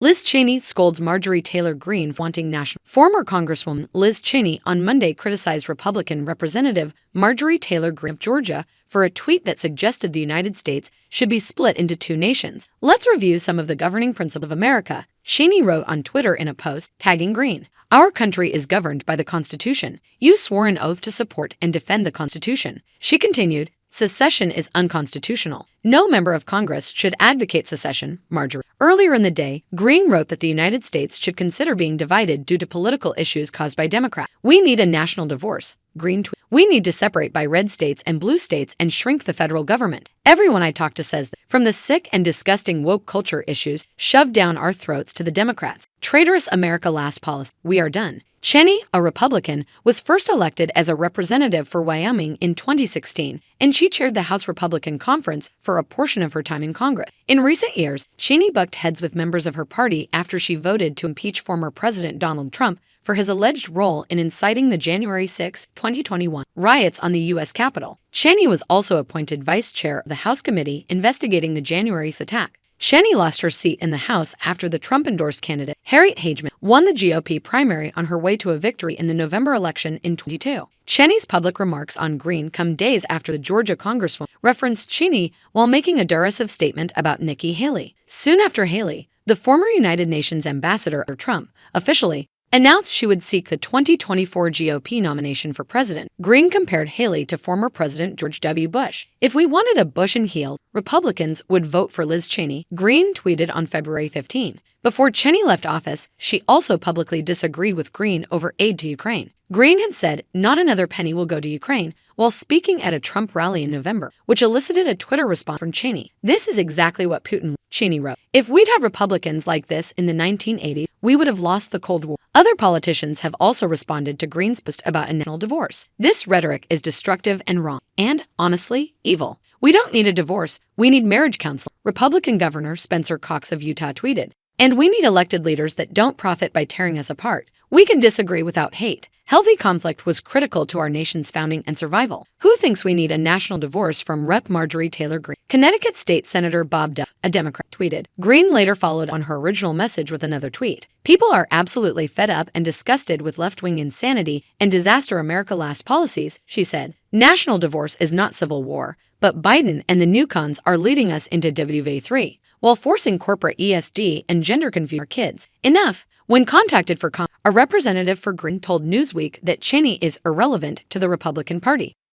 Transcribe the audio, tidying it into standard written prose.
Liz Cheney scolds Marjorie Taylor Greene for wanting national. Former Congresswoman Liz Cheney on Monday criticized Republican Representative Marjorie Taylor Greene of Georgia for a tweet that suggested the United States should be split into two nations. Let's review some of the governing principles of America, Cheney wrote on Twitter in a post, tagging Greene. Our country is governed by the Constitution. You swore an oath to support and defend the Constitution. She continued, secession is unconstitutional. No member of Congress should advocate secession, Marjorie. Earlier in the day, Greene wrote that the United States should consider being divided due to political issues caused by Democrats. We need a national divorce, Greene tweeted. We need to separate by red states and blue states and shrink the federal government. Everyone I talk to says that. From the sick and disgusting woke culture issues shoved down our throats to the Democrats. Traitorous America last policy. We are done. Cheney, a Republican, was first elected as a representative for Wyoming in 2016, and she chaired the House Republican Conference for a portion of her time in Congress. In recent years, Cheney bucked heads with members of her party after she voted to impeach former President Donald Trump for his alleged role in inciting the January 6, 2021 riots on the U.S. Capitol. Cheney was also appointed vice chair of the House committee investigating the January 6 attack. Cheney lost her seat in the House after the Trump-endorsed candidate, Harriet Hageman, won the GOP primary on her way to a victory in the November election in 2022. Cheney's public remarks on Greene come days after the Georgia Congresswoman referenced Cheney while making a derisive statement about Nikki Haley. Soon after Haley, the former United Nations ambassador of Trump, officially announced she would seek the 2024 GOP nomination for president. Greene compared Haley to former President George W. Bush. If we wanted a Bush in heels, Republicans would vote for Liz Cheney, Greene tweeted on February 15. Before Cheney left office, she also publicly disagreed with Greene over aid to Ukraine. Greene had said not another penny will go to Ukraine while speaking at a Trump rally in November, which elicited a Twitter response from Cheney. This is exactly what Putin, Cheney wrote. If we'd had Republicans like this in the 1980s, we would have lost the Cold War. Other politicians have also responded to Greene's post about a national divorce. This rhetoric is destructive and wrong, and, honestly, evil. We don't need a divorce, we need marriage counseling, Republican Governor Spencer Cox of Utah tweeted. And we need elected leaders that don't profit by tearing us apart. We can disagree without hate. Healthy conflict was critical to our nation's founding and survival. Who thinks we need a national divorce from Rep. Marjorie Taylor Greene? Connecticut State Senator Bob Duff, a Democrat, tweeted. Greene later followed on her original message with another tweet. People are absolutely fed up and disgusted with left-wing insanity and disaster America last policies, she said. National divorce is not civil war, but Biden and the new cons are leading us into WV3 while forcing corporate ESG and gender confusion for kids. Enough. When contacted for comment, a representative for Greene told Newsweek that Cheney is irrelevant to the Republican Party.